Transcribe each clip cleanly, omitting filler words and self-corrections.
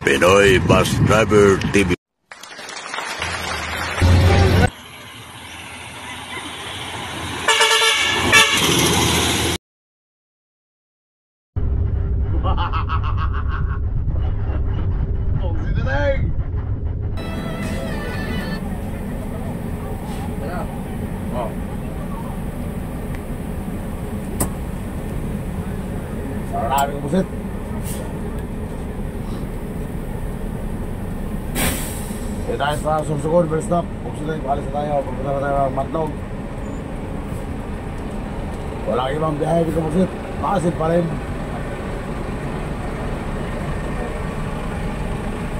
Pinoy Bus Driver TV. Sarami ko buset. Tayo sa Sursugod, first stop. Buksin tayo, paalis na tayo. Pagpunta na tayo ng Matlog. Walang ibang biyahe dito buset. Makasit pa rin.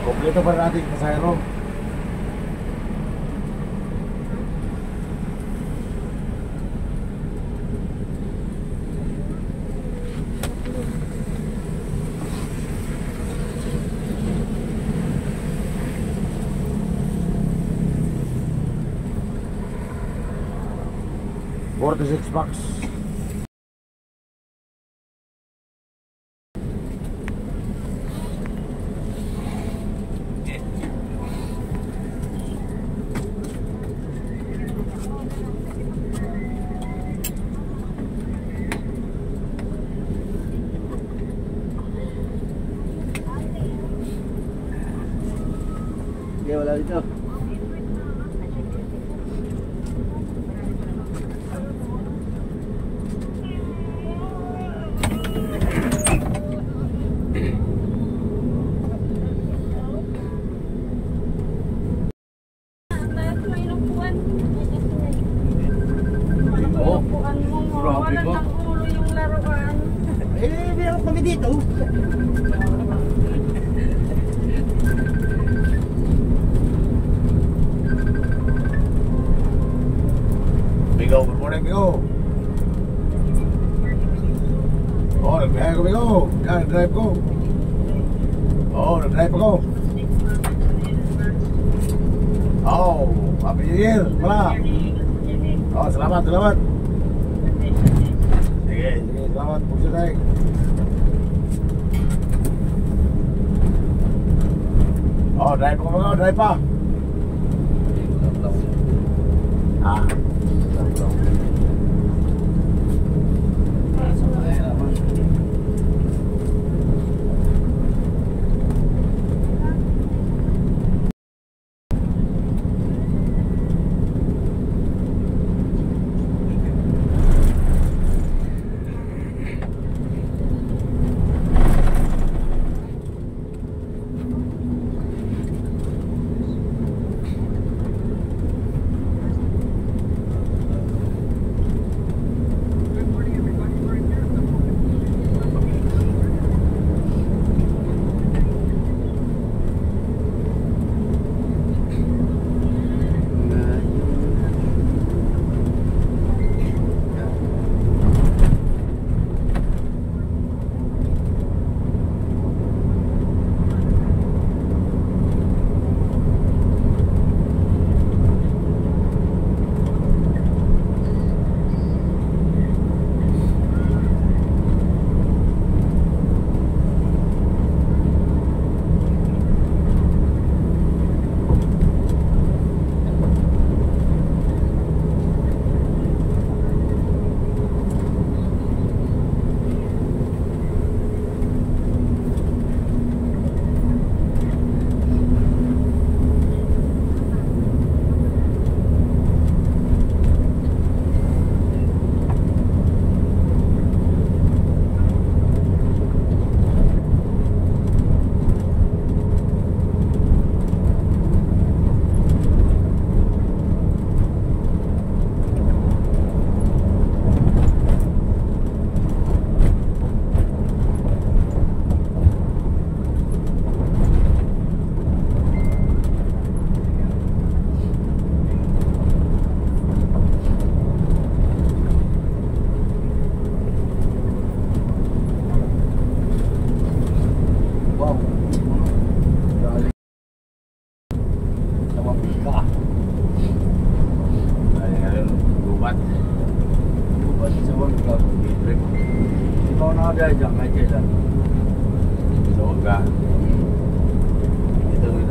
Kompleto pa rin natin pasahero. $46 bucks. Okay, wala dito. Kami dito. Bigo, good morning, Bigo. Oh, nagbiyahe ko, Bigo. Yan, nag-drive ko. Oh, nag-drive ako. Oh, Happy New Year. Wala. Oh, salamat, salamat. Sige, sige, salamat. Puso tayo. Oh, drive ko mga, drive pa. Ah.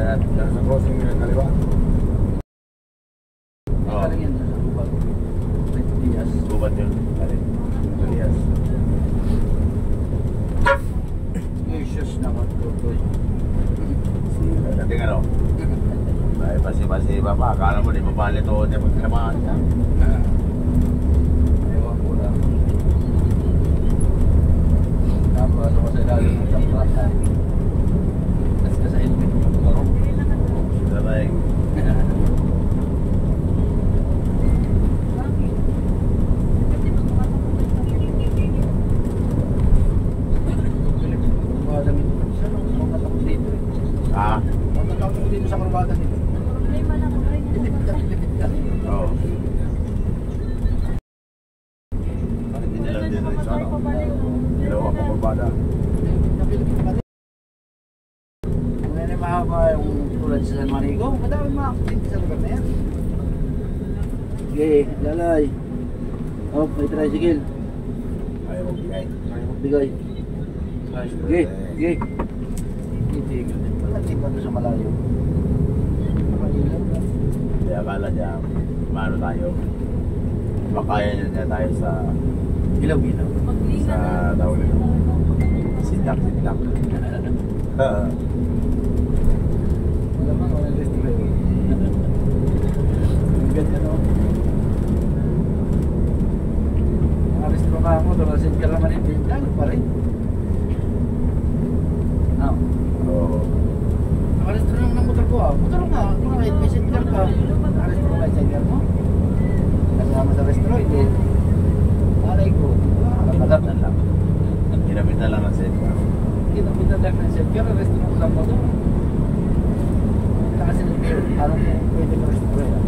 Sa crossing ng kaliwa. Ito lang yan. Diaz. Gubat yun. Alias. Gracious naman to. Dating ano? Ay, basi-basi pa pa. Akala mo, di mabali to. Di magkalamaan ka. Ewan ko lang. Tapos ako sa ilalim ng tamprata. Tapos ka sa helmet mo. Sabay. Ah? Pagkakaunin ko dito sa kurbata dito. Lipit ka. Oo. Bakit hindi lang din rin sa ano? Dalawa pa babada. Kung yan ay mahaba yung tulad sa San Manigo, madami mga accident sa lugar na yan. Sige, lalay. Oh, may tricycle. Ayaw magbigay. Ayaw magbigay. Sige, sige. Titigil din. Wala tipa doon sa malayo. Kapag-ilaw na. Hindi akala niya, maano tayo. Makaya niya tayo sa Ilaw-ilaw. tawag nito. Sindak. Wala man, walang restaurant. Ang ganda, no? Mga restaurant mo, doon ka naman yung bintang pa rin. No? Oo. Nakaresto lang ng motor ko motor nga, may visit car ka. Nakaresto lang sa car mo. Kasama sa restaurant eh. Alay ko. Nakakatan lang. Ginamit na lang ng set. Kita lang ng set car, restaurant lang mo doon. Kasi parang pwede ka restaurant.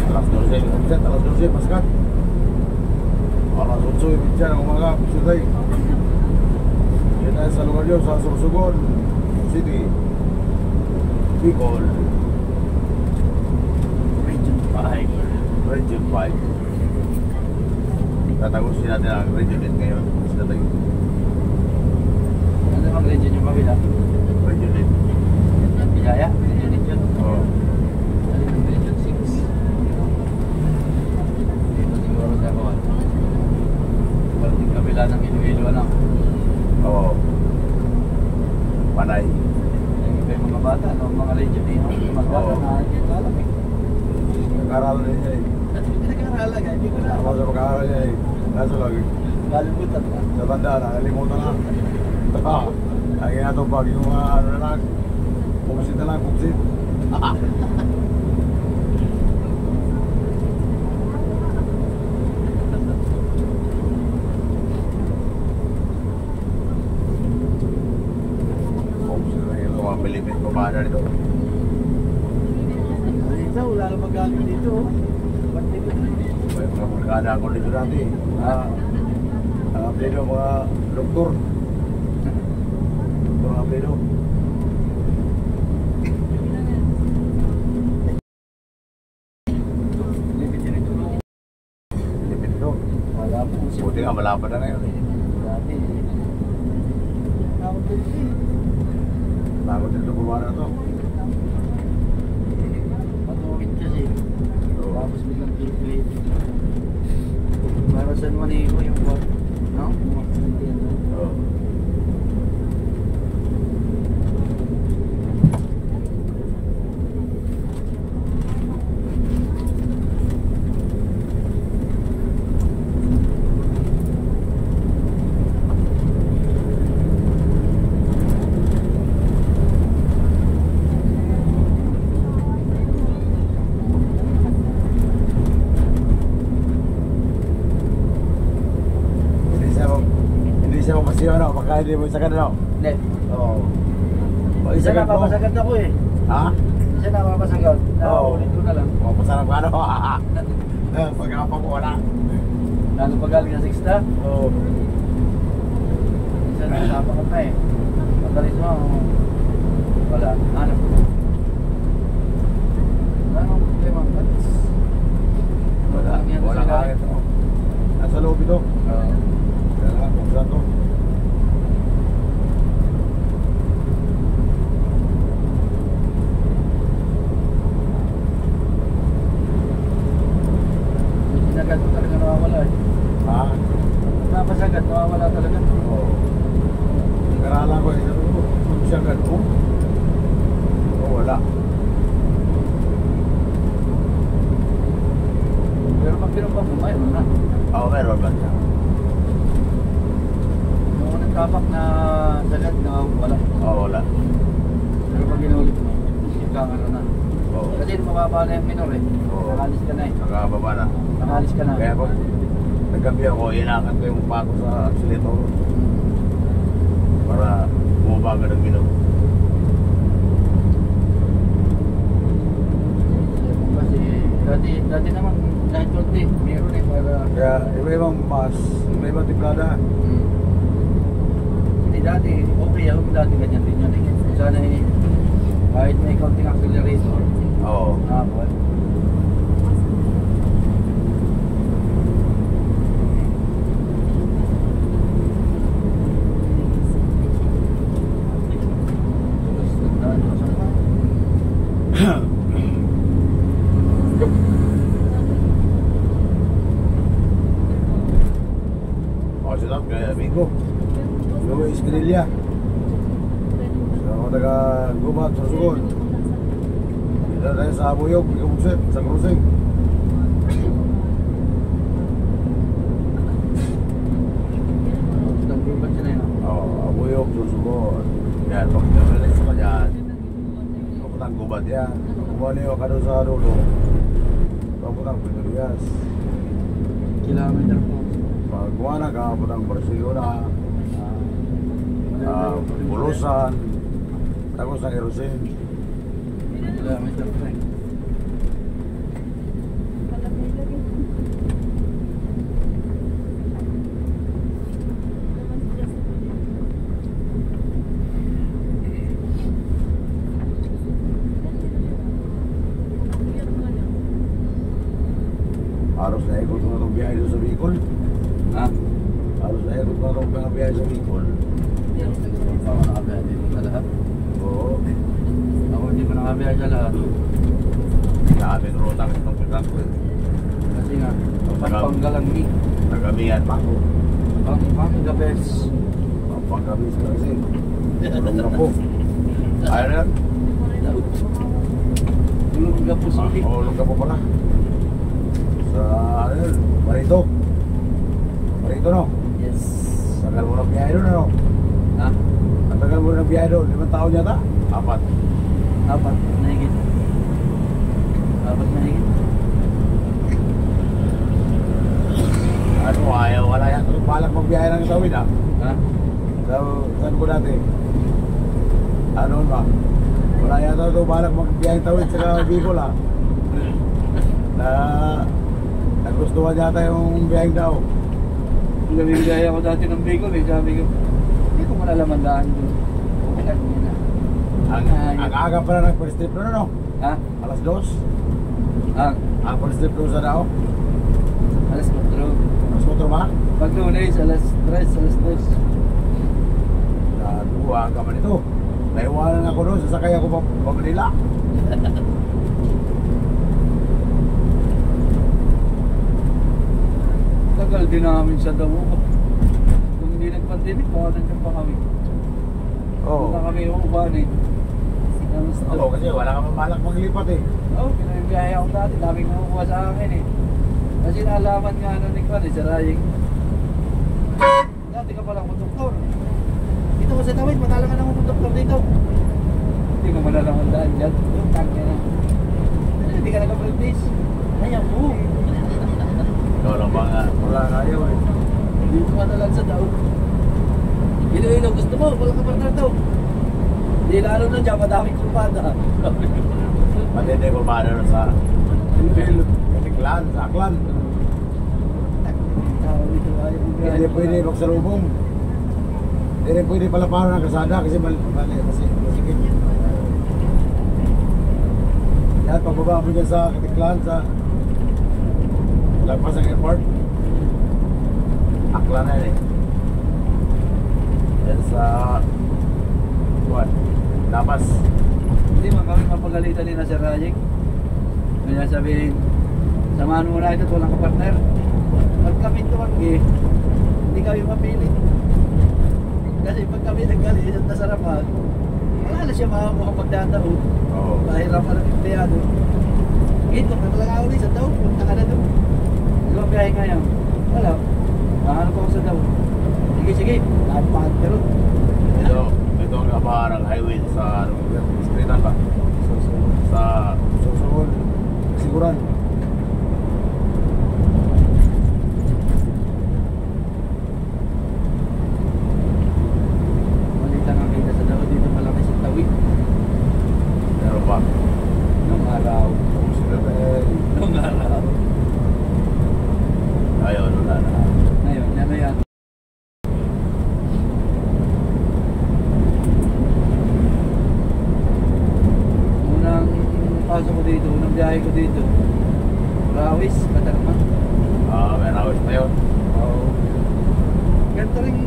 Alas 12, paskat. Alas 8, ibigyan ang umaga, Suday. Yan tayo sa lugar yun, sa Sorsogon City, Bicol, Region 5. Region 5. Tatagusin natin ang Region 8 ngayon. Ano bang region yung mabila? Region 8. Yan, Bisaya? Region 8 yun? Oo. Alin ang region 6? Dito siguro sa kawan. Baliting kabila ng Iloilo, ano? Oo. Panay. Yung iba yung mga bata, no? Mga region 8, mga bata Oo. na hindi ko alam eh. Nag-aaral din niya eh. Hindi nag-aaralan ka, hindi ko na Ako sa pag-aaral niya eh. Kaso lang, kalimutan ka. sa banda na, nalimutan na. Lagi na itong pag yung mga ano na lang. Pumsit na lang, pumsit. Pumsit na yung mga Pilipin kumana nito. Dito, wala na magaling dito. Ba't dito? May mga pagkada ako dito dati. Dito mga doktor. Doktor Abelo. Lipit din ito. Pilipin ito. Wala po siya. Buti nga malapad na ngayon eh. Dati. Tawag dito eh. Takot dito kumana na to. Matuwid kasi. Tapos biglang pilit. Para San Manigo yung bot. No? Mga kantiyan doon. Oo. Hindi siya mamasiyo ano, pagka hindi mo isa ka na no? Hindi. Oo. Pag Isa isa ka mo. napapasagat ako eh. Ha? Isa napapasagat. Oo. Ulit ko na lang. Mapasarap ka ano? Pagkapa mo wala. Lalo pa galing sa 6 na. Oo. Minsan nasapa ka pa eh. Pagkalis mo, wala. Hanap ko. Anong problema? Wala. Wala kahit ako. Nasa loob ito. Kaya nga, kung saan to. Sinagat mo talaga nawawala eh. Ha? Napasagat, nawawala talaga. Oo. Nag-aralan ko eh. Kung siya ganun. Oo, wala. Pero pag pinumpang mo, mayroon na. Oo, meron ba siya? Yung unang tapak na sagad, nawawala. Oo, wala. Pero pag inulit mo, yung kangano na. Oo. Kasi mababa na yung minor eh. Oo. Nakalis ka na eh. Nakababa na. Nakalis ka na. Kaya pag naggabi ako, inakan ko yung pako sa accelerator para bumaba ka ng minum. Kasi dati naman kahit konti, meron eh para... Kaya iba-ibang mas, iba-ibang timplada. Hindi dati, okay ako dati ganyan din yan eh. Sana eh, kahit may counting accelerator, Oo. nakapal. O, shout out kay amigo. Luis Grilla. Sa mga taga-gubat, sa Sugon. Dito tayo sa Abuyog, Ikabuksit, sa Krusing. Nagbubat siya na yun. Oo, Abuyog, sa Sugon. Yan, pag namilis ka dyan, papuntang gubat yan. Kumaliw ka doon sa dulo. Papuntang Pinurias. Kilometer po. Pag kumana ka, papuntang Barcelona. Bulusan. Tapos ang Erosin. Kilometer po eh. Halos na ikot ko na itong biyahe doon sa Bicol. Ha? Halos na ikot ko na itong mga biyahe sa Bicol. Yan, nagsasabi ako nakabiyahe dito sa lahat. Oo. Ako hindi pa nakabiyahe sa lahat. Sabi ng ruta kasi itong pitan ko eh. Kasi nga, pagpanggalang ni. Nagamihan pa ako. Panggabes. Pagkabis ko kasi. Tulong na po. Ayaw na yan. Tulong ka po sa Ulong ka po pala. Sa ano yun? Marito. Marito no? Yes. Tagal mo ng biyahe doon ano? Ha? Ang tagal mo ng biyahe doon. 5 taon yata? 4. Apat na higit. Apat na higit. Ano, ayaw wala yan. Balak magbiyahe ng tawid ah. Ha? So, saan ko dati? Ano ba? Wala yata ito balak magbiyahe ng tawid sa Bicol ah. Na nagustuhan yata yung biyaheng daw. Lumibigay ako dati ng Bicol eh. Sabi ko, hindi ko malalaman daan doon. Okay, yun na. Ang aga pala ng first trip doon ano? Ha? Alas 2? Ang first trip doon sa Dao? Alas 4. Alas 4 ba? Pag lunes, alas 3, alas 2. Naduwa ka man ito. Naiwanan ako doon, sasakay ako pa Manila. Tagal din namin sa Damo. Kung hindi nag-pandemic, baka nandiyan pa kami. Oo. Punta kami uban eh. Oo, kasi wala ka mamalak maglipat eh. Oo, pinagbiyahe ako dati. Daming nakukuha sa akin eh. Kasi naalaman nga ano ni Kwan eh, sa Raying. Dati ka palang konduktor. Dito ko sa tawid, matalang ka naman konduktor dito. Hindi ko malalaman daan dyan. Yung tangya na. Hindi ka nag-practice. Ayaw mo. Ikaw lang ba nga? Wala nga ayaw eh. Dito ka na lang sa daw. Ilo-ilo, gusto mo, walang kapartner daw. Hindi lalo na dyan, madaming kumpanda. Matindi ko ba na sa Ilo-ilo. Katiklan, sa Aklan. Hindi pwede magsalubong. Hindi pwede palaparan ng kasada kasi masikip. Yan, pagbaba mo dyan sa Katiklan, sa lagpas ng airport. Akla na yun eh. Yan sa what? Lapas. Hindi man kami mapagalitan ni na Sir Rajik. Kaya sabihin, samahan mo na ito, walang kapartner. Pag kami tumanggi, hindi kami mapili. Kasi pag kami naggali sa sarapan, wala na siya makapagdataon. Oo. Mahirap pa ng empleyado. Ito, naglaga ulit sa daw, punta ka na doon. Di ba biyahe ngayon? Wala. Mahanap ako sa daw. Sige, lahat pangat pero. Ito ang kabaharang highway sa Streetan ba? Sa Susul, Siguran. Malita nga kita sa daw, dito malaki sa tawid. Meron ba? Nung araw. Nung araw. Ayaw, wala na. Ngayon, yan na yan. Unang pasok ko dito, unang biyahe ko dito. Rawis, Katarman. May rawis na yun. Oo. Ganito rin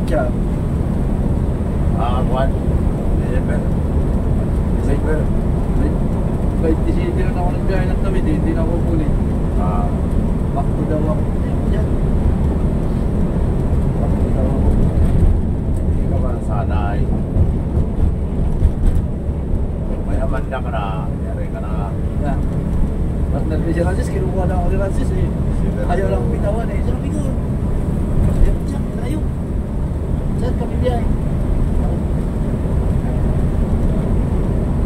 siya. Kuhan. December. May 27 rin ako ng biyahe ng tawid eh, hindi na ako kulit. Bakto daw ako. Ayun ko dyan. Bakto daw ako. Hindi ka ba sana ay may amanda ka na. Yari ka na. Yan. Mas nalbi si Rancis, kinukuha na ako ni Rancis eh. Ayaw lang bitawan eh. Sabi ko, ayun dyan, tayo. Saan kami biyahe?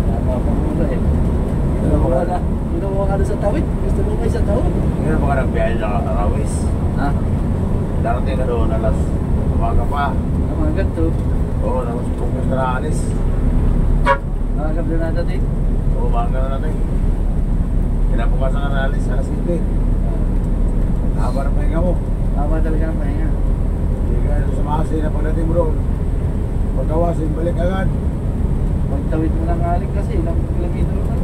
Napapamula eh. Ginawa ka na sa tawid. Gusto mo kayo sa tawid? Hindi na ba ka nagbiyahe sa rawis? Ha? Darating ka doon, alas umaga pa. Ang mga ganito. Oo, namas ka na alis. Nakagab na natin eh. Oo, umaga na natin. Kinabukasan ka na alis, alas 7. Haba ng pahinga mo. Tama talaga ang pahinga. Hindi ka sa masi na pagdating mo doon. Pagkawasin, balik agad. Pagtawid mo ng halik kasi, ilang kilometro na.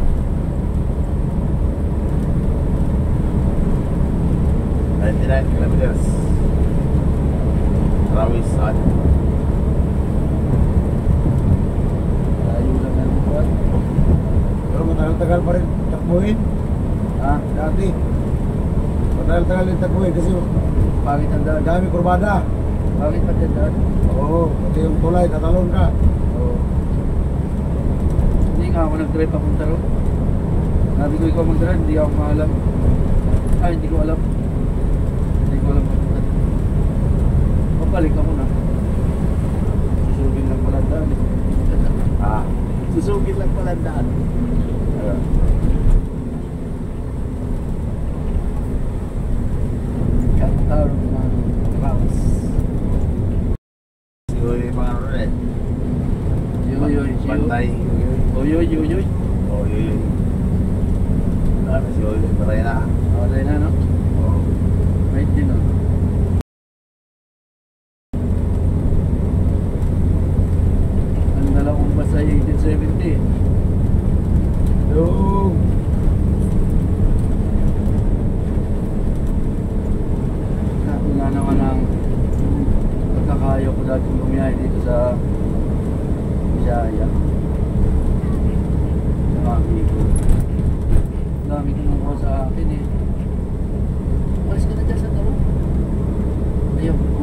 99 kilometers. Rawis at Layo lang ng buwan. pero matagal-tagal pa rin takbuhin. Ha? Dati. Matagal-tagal rin takbuhin kasi Pangit ang daan. dami kurbada. Pangit pa dyan daan. Oo, pati yung tulay, tatalon ka. Oo. Hindi nga ako nag-drive papunta ron. Sabi ko ikaw mag-drive, hindi ako maalam. Hindi ko alam. Hindi ko alam papunta. Papalik ako na. Susugin lang pala ang daan eh. Susugin lang pala ang daan. Katarong mga Rawis. Siguro yung mga ano rin. Yoyoy. Bantay. Yoyoy. Oo, yun. Dami si Oyo, patay na. Patay na no? Oo. Right din no? Ang dala kong basa 1870. Yung Wala naman ang pagkakayo ko dati bumiyahe dito sa Bisaya. Dami ko. Dami kinukuha sa akin eh. Malis ka na dyan sa tao. Ayaw ko.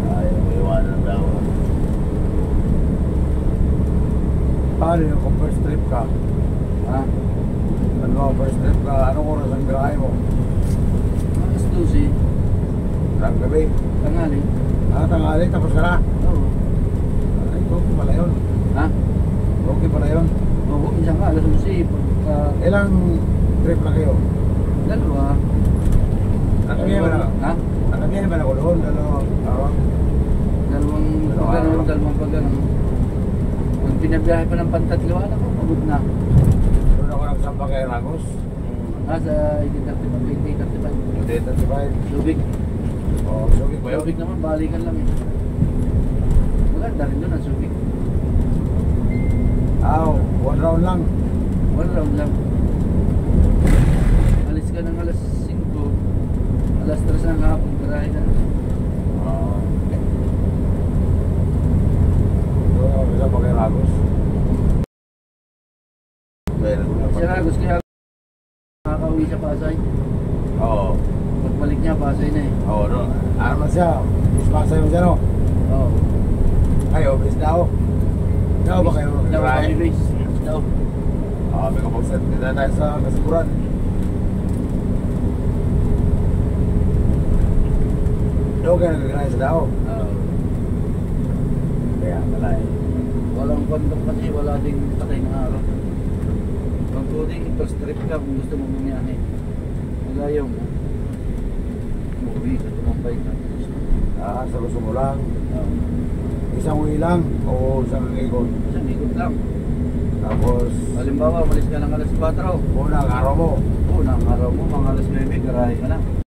ayaw mo iwanan daw. Paano yung kung first trip ka? Ha? Ano first trip ka? Anong oras ang biyahe mo? Alas 12. Ang gabi? Tangali. Tanghali, tapos ka na? Oo. Ay, okay pala yun. Ha? Okay pala yun. Oo, minsan ka alas 11. Pagka Ilang trip na kayo? dalawa. Nagkakaya ba na? Ha? Nagkakaya ba na ko doon? Dalawang pag ganun. Kung pinabiyahe pa ng Pantatlo, alam ko, pagod na. Doon ako nagsamba kay Ragos. Sa 1835. Hindi, 35. Subic. Oh, Subic ba yun? Subic naman, balikan lang eh. Maganda rin doon ang Subic. One round lang. One round lang. Alis ka ng alas 5. Alas 3 ng hapon, garahe ka na. Bisa pakai Ragos. Si Ragos kaya nakakauwi sa Pasay. Oo. Pagbalik niya, Pasay na eh. Oo, no. Ano man siya? Bis Pasay mo siya, no? Oo. Kayo, bis daw. Daw ba kayo? Daw Right. kami base. Daw. May kapagset kita tayo sa kasiguran. Daw kayo nagaganayan sa daw. Oo. Kaya pala eh. Walang kondom kasi, wala ding patay ng araw. Pag pwede, first trip ka kung gusto mo bumiyahe. Magayaw mo. Umuwi ka, tumambay ka. Sa gusto mo lang. Oo. Isang uwi lang o isang ikot. Isang ikot lang. Tapos, Halimbawa, malis ka ng alas 4. unang araw mo. Unang araw mo, mga alas 9, garahe ka na.